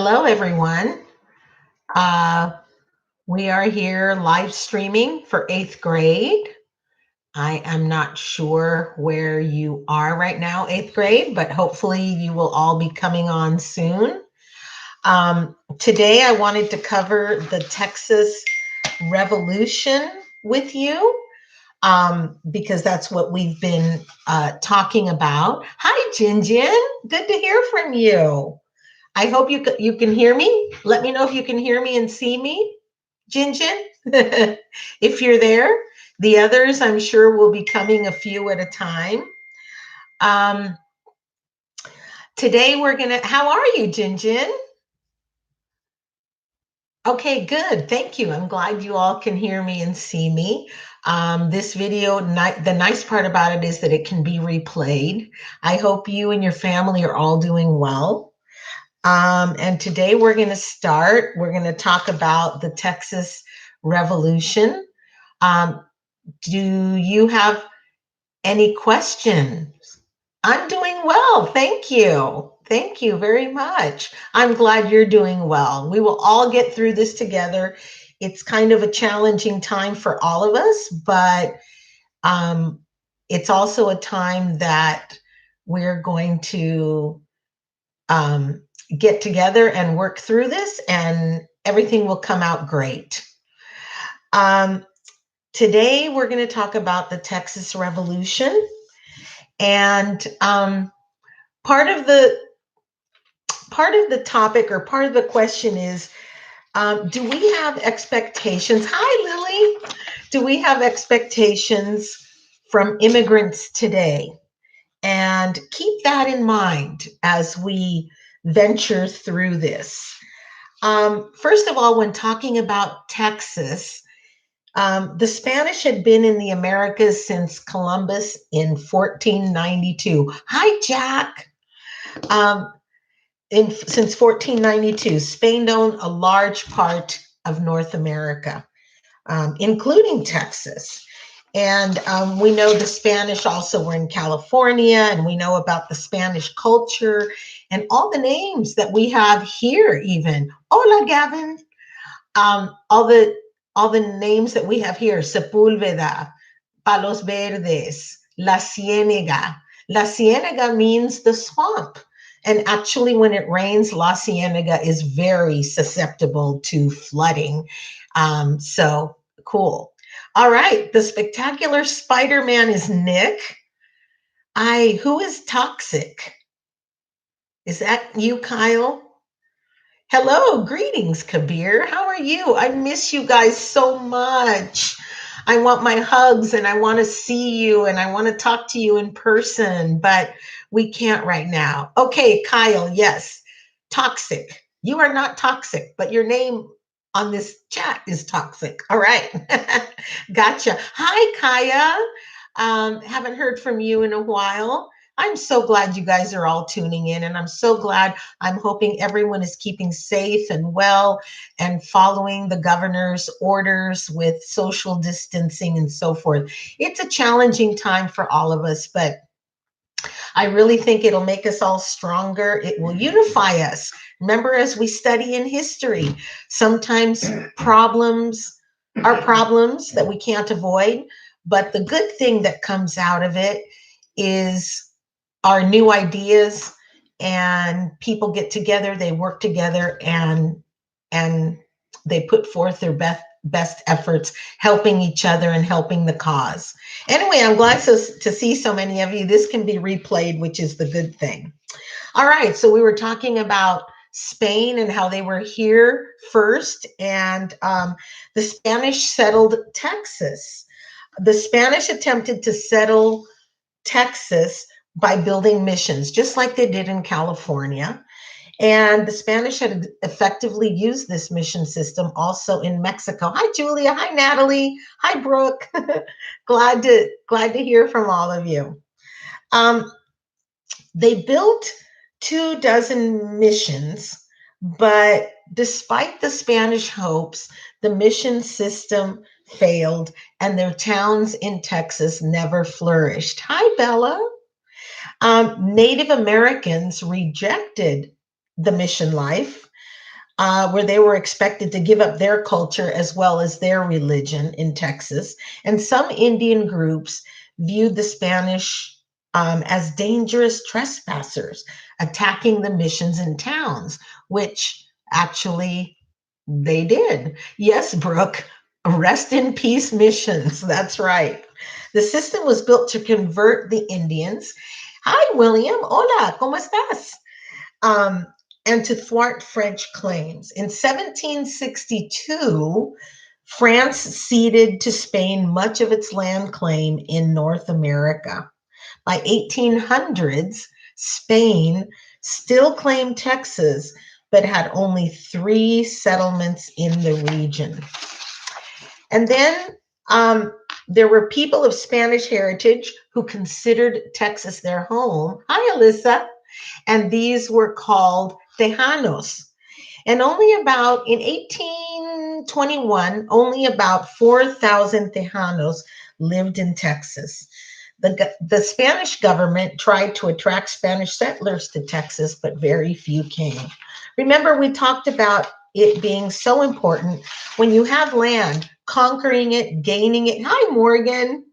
Hello, everyone. Uh, we are here live streaming for eighth grade. I am not sure where you are right now, eighth grade, but hopefully you will all be coming on soon. Today, I wanted to cover the Texas Revolution with you because that's what we've been talking about. Hi, Jin Jin. Good to hear from you. I hope you can hear me. Let me know if you can hear me and see me, Jin Jin. If you're there, the others I'm sure will be coming a few at a time. Um, Today we're gonna. How are you, Jin Jin? Okay, good. Thank you. I'm glad you all can hear me and see me. This video, the nice part about it is that it can be replayed. I hope you and your family are all doing well. And today we're going to talk about the Texas Revolution. Um, do you have any questions? I'm doing well. Thank you. Thank you very much. I'm glad you're doing well. We will all get through this together. It's kind of a challenging time for all of us, but um, it's also a time that we're going to um, get together and work through this, and everything will come out great. Um, Today, we're going to talk about the Texas Revolution, and part of the topic or part of the question is, do we have expectations? Hi, Lily. Do we have expectations from immigrants today? And keep that in mind as we venture through this. First of all, when talking about Texas, the Spanish had been in the Americas since Columbus in 1492. Hi, Jack. Um, since 1492, Spain owned a large part of North America, including Texas. And we know the Spanish also were in California, and we know about the Spanish culture and all the names that we have here, even. Hola, Gavin. Um, all the all the names that we have here: Sepúlveda, Palos Verdes, La Ciénega. La Ciénega means the swamp. And actually, when it rains, La Ciénega is very susceptible to flooding. So cool. All right, the spectacular Spider-Man is Nick. Who is toxic? Is that you, Kyle? Hello, greetings, Kabir. How are you? I miss you guys so much. I want my hugs and I want to see you and I want to talk to you in person, but we can't right now. Okay, Kyle, yes, toxic. You are not toxic, but your name on this chat is toxic. All right. Gotcha. Hi, Kaya. Haven't heard from you in a while. I'm so glad you guys are all tuning in, and I'm so glad. I'm hoping everyone is keeping safe and well and following the governor's orders with social distancing and so forth. It's a challenging time for all of us, but I really think it'll make us all stronger. It will unify us. Remember, as we study in history, sometimes problems are problems that we can't avoid, but the good thing that comes out of it is our new ideas, and people get together, they work together, and they put forth their best efforts helping each other and helping the cause. Anyway, I'm glad to see so many of you. This can be replayed, which is the good thing. All right, so we were talking about Spain and how they were here first, and the Spanish settled Texas. The Spanish attempted to settle Texas by building missions, just like they did in California. And the Spanish had effectively used this mission system also in Mexico. Hi, Julia. Hi, Natalie. Hi, Brooke. glad to hear from all of you. Um, they built 24 missions, but despite the Spanish hopes, the mission system failed and their towns in Texas never flourished. Hi, Bella. Native Americans rejected the mission life. where they were expected to give up their culture as well as their religion in Texas. And some Indian groups viewed the Spanish as dangerous trespassers, attacking the missions and towns, which actually they did. Yes, Brooke, rest in peace missions. That's right. The system was built to convert the Indians. Hi, William. Hola, ¿cómo estás? Um, and to thwart French claims. In 1762, France ceded to Spain much of its land claim in North America. By 1800s, Spain still claimed Texas, but had only 3 settlements in the region. And then there were people of Spanish heritage who considered Texas their home. Hi, Alyssa. And these were called Tejanos. And only about in 1821, only about 4,000 Tejanos lived in Texas. The Spanish government tried to attract Spanish settlers to Texas, but very few came. Remember, we talked about it being so important when you have land, conquering it, gaining it. Hi, Morgan.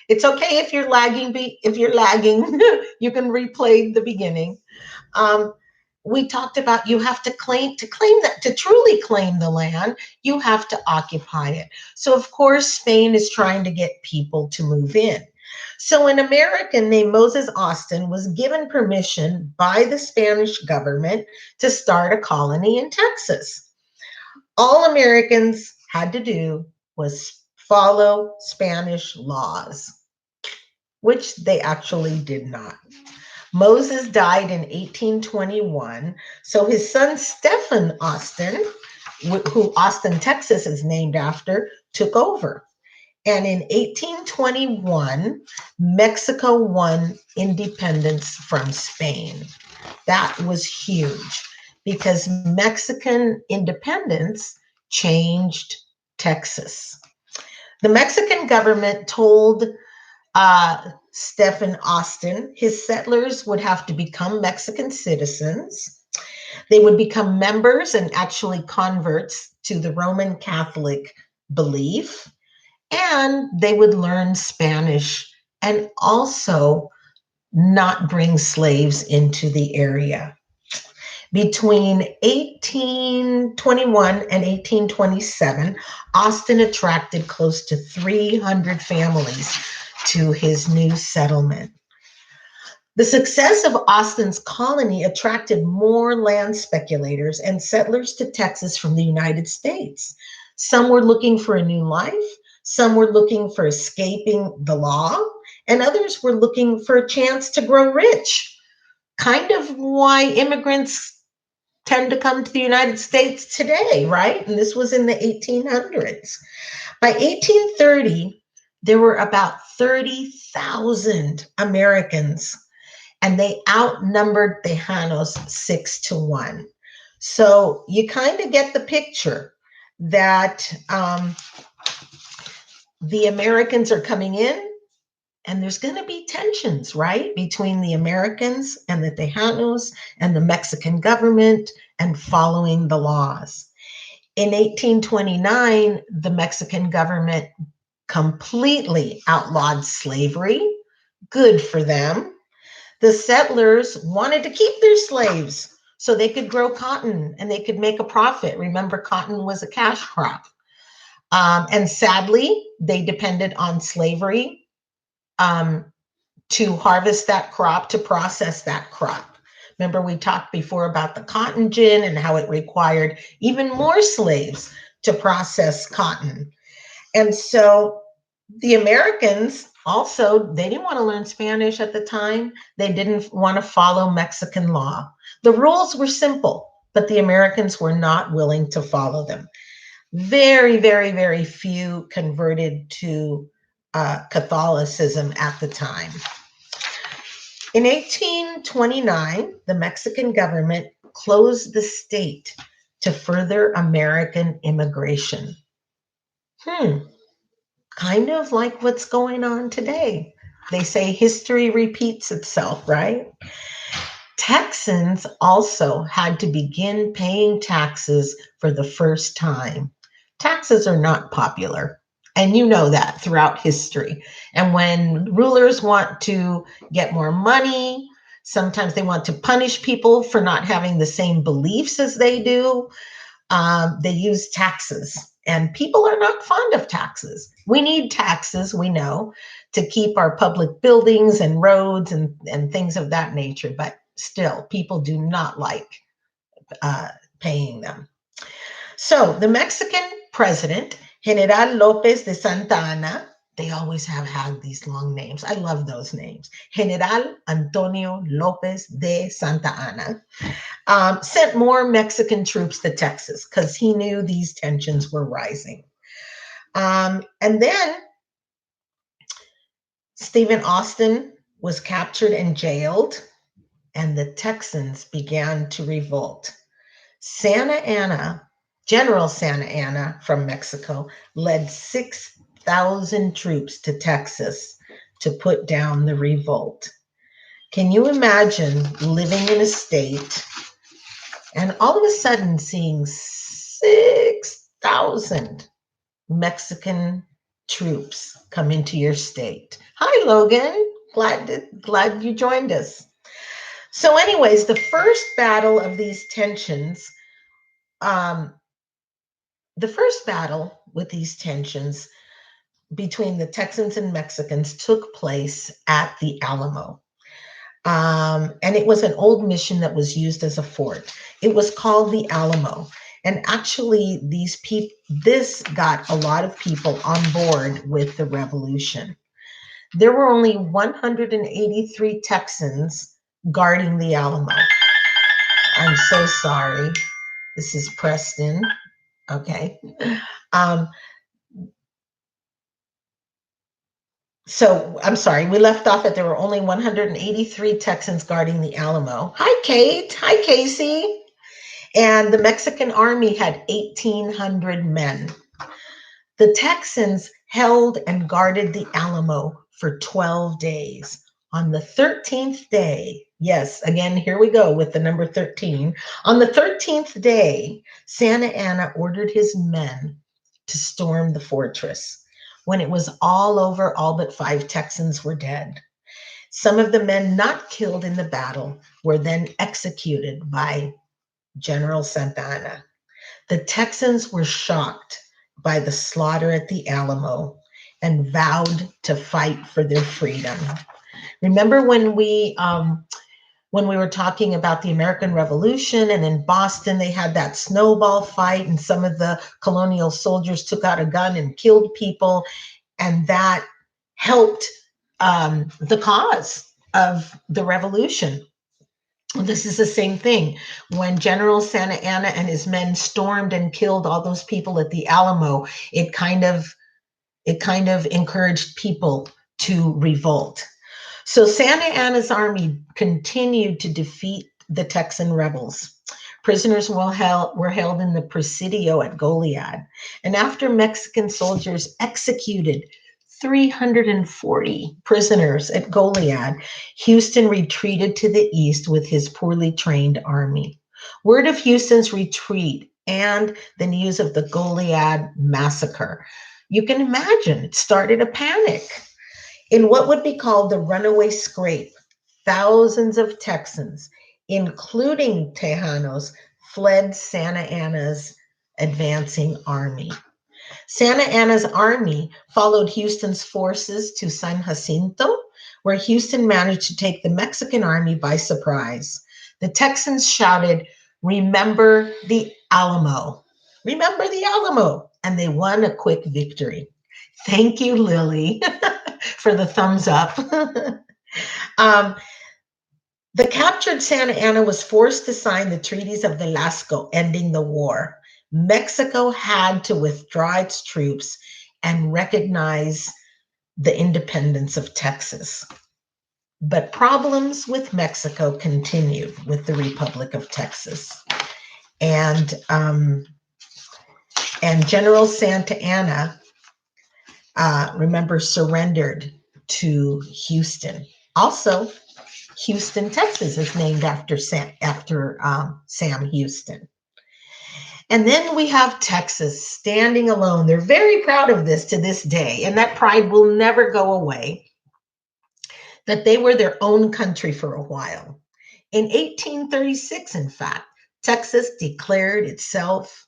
It's okay if you're lagging. If you're lagging, you can replay the beginning. We talked about you have to claim that to truly claim the land, you have to occupy it. So of course, Spain is trying to get people to move in. So an American named Moses Austin was given permission by the Spanish government to start a colony in Texas. All Americans had to do was follow Spanish laws, which they actually did not. Moses died in 1821, so his son Stephen Austin, who Austin, Texas is named after, took over. And in 1821, Mexico won independence from Spain. That was huge because Mexican independence changed Texas. The Mexican government told Stephen Austin his settlers would have to become Mexican citizens. They would become members and actually converts to the Roman Catholic belief, and they would learn Spanish and also not bring slaves into the area. Between 1821 and 1827, Austin attracted close to 300 families to his new settlement. The success of Austin's colony attracted more land speculators and settlers to Texas from the United States. Some were looking for a new life, some were looking for escaping the law, and others were looking for a chance to grow rich. Kind of why immigrants tend to come to the United States today, right? And this was in the 1800s. By 1830, there were about 30,000 Americans, and they outnumbered Tejanos 6-1. So you kind of get the picture that the Americans are coming in, and there's going to be tensions, right, between the Americans and the Tejanos and the Mexican government and following the laws. In 1829, the Mexican government completely outlawed slavery. Good for them. The settlers wanted to keep their slaves so they could grow cotton and they could make a profit. Remember, cotton was a cash crop. And sadly, they depended on slavery to harvest that crop, to process that crop. Remember, we talked before about the cotton gin and how it required even more slaves to process cotton. And so the Americans also, they didn't want to learn Spanish at the time. They didn't want to follow Mexican law. The rules were simple, but the Americans were not willing to follow them. Very, very, very few converted to Catholicism at the time. In 1829, the Mexican government closed the state to further American immigration. Kind of like what's going on today. They say history repeats itself, right? Texans also had to begin paying taxes for the first time. Taxes are not popular, and you know that throughout history. And when rulers want to get more money, sometimes they want to punish people for not having the same beliefs as they do. They use taxes, and people are not fond of taxes. We need taxes, we know, to keep our public buildings and roads and things of that nature, but still, people do not like paying them. So the Mexican president, General Lopez de Santa Anna, they always have had these long names. I love those names. General Antonio Lopez de Santa Anna sent more Mexican troops to Texas because he knew these tensions were rising. And then Stephen Austin was captured and jailed, and the Texans began to revolt. Santa Anna, General Santa Anna from Mexico, led 6,000 troops to Texas to put down the revolt. Can you imagine living in a state and all of a sudden seeing 6,000 Mexican troops come into your state? Hi, Logan. Glad you joined us. So, anyways, the first battle of these tensions, um, the first battle with these tensions between the Texans and Mexicans took place at the Alamo. And it was an old mission that was used as a fort. It was called the Alamo. And actually, this got a lot of people on board with the revolution. There were only 183 Texans guarding the Alamo. I'm so sorry. This is Preston. Okay. Um, so I'm sorry, we left off that there were only 183 Texans guarding the Alamo. Hi, Kate. Hi, Casey. And the Mexican army had 1,800 men. The Texans held and guarded the Alamo for 12 days. On the 13th day, yes, again, here we go with the number 13. On the 13th day, Santa Anna ordered his men to storm the fortress. When it was all over, all but 5 Texans were dead. Some of the men not killed in the battle were then executed by General Santa Anna. The Texans were shocked by the slaughter at the Alamo and vowed to fight for their freedom. Remember when we were talking about the American Revolution, and in Boston they had that snowball fight, and some of the colonial soldiers took out a gun and killed people, and that helped the cause of the revolution. This is the same thing. When General Santa Anna and his men stormed and killed all those people at the Alamo, it kind of encouraged people to revolt. So Santa Anna's army continued to defeat the Texan rebels. Prisoners were held in the Presidio at Goliad. And after Mexican soldiers executed 340 prisoners at Goliad, Houston retreated to the east with his poorly trained army. Word of Houston's retreat and the news of the Goliad massacre, you can imagine, it started a panic. In what would be called the runaway scrape, thousands of Texans, including Tejanos, fled Santa Anna's advancing army. Santa Anna's army followed Houston's forces to San Jacinto, where Houston managed to take the Mexican army by surprise. The Texans shouted, "Remember the Alamo! Remember the Alamo!" And they won a quick victory. Thank you, Lily, for the thumbs up. The captured Santa Anna was forced to sign the treaties of Velasco, ending the war. Mexico had to withdraw its troops and recognize the independence of Texas. But problems with Mexico continued with the Republic of Texas. And General Santa Anna, remember, surrendered to Houston. Also, Houston, Texas is named after Sam Houston. And then we have Texas standing alone. They're very proud of this to this day, and that pride will never go away, that they were their own country for a while. In 1836, in fact, Texas declared itself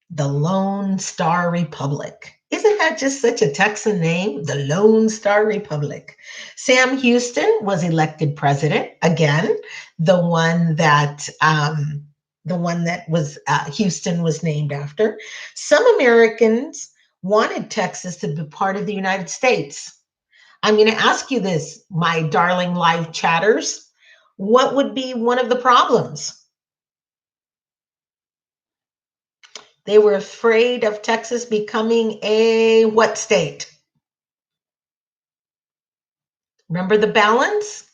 the Lone Star Republic. Isn't that just such a Texan name? The Lone Star Republic. Sam Houston was elected president again, the one that was Houston was named after. Some Americans wanted Texas to be part of the United States. I'm going to ask you this, my darling live chatters. What would be one of the problems? They were afraid of Texas becoming a what state? Remember the balance?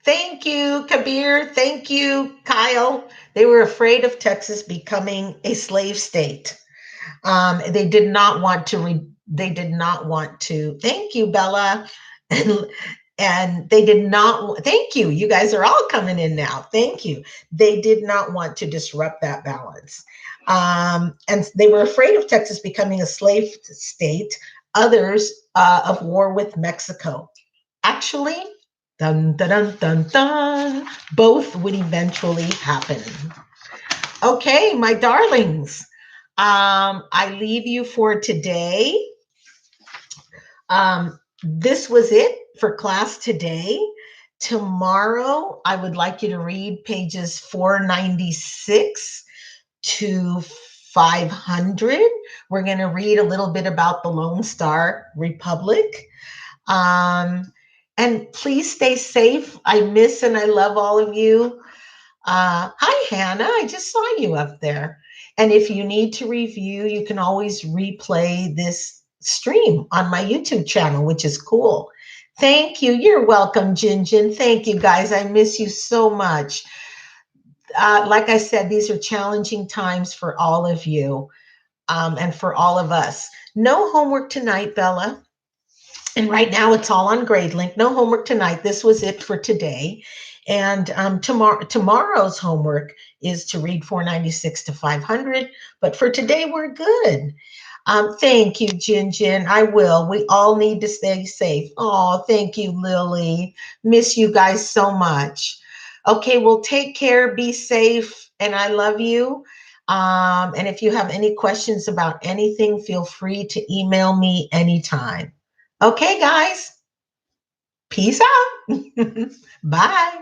Thank you, Kabir. Thank you, Kyle. They were afraid of Texas becoming a slave state. They did not want to. They did not want to. Thank you, Bella, and they did not. Thank you. You guys are all coming in now. Thank you. They did not want to disrupt that balance, and they were afraid of Texas becoming a slave state. Others of war with Mexico. Actually, dun dun dun dun dun. Both would eventually happen. Okay, my darlings. I leave you for today. This was it for class today. Tomorrow, I would like you to read pages 496 to 500. We're going to read a little bit about the Lone Star Republic. And please stay safe. I miss and I love all of you. Hi, Hannah. I just saw you up there. And if you need to review, you can always replay this stream on my YouTube channel, which is cool. Thank you. You're welcome, Jinjin. Thank you, guys. I miss you so much. Like I said, these are challenging times for all of you and for all of us. No homework tonight, Bella. And right now it's all on GradeLink. No homework tonight. This was it for today. And tomorrow's homework is to read 496 to 500. But for today, we're good. Thank you, Jinjin. I will. We all need to stay safe. Oh, thank you, Lily. Miss you guys so much. Okay, well, take care, be safe, and I love you. And if you have any questions about anything, feel free to email me anytime. Okay, guys. Peace out. Bye.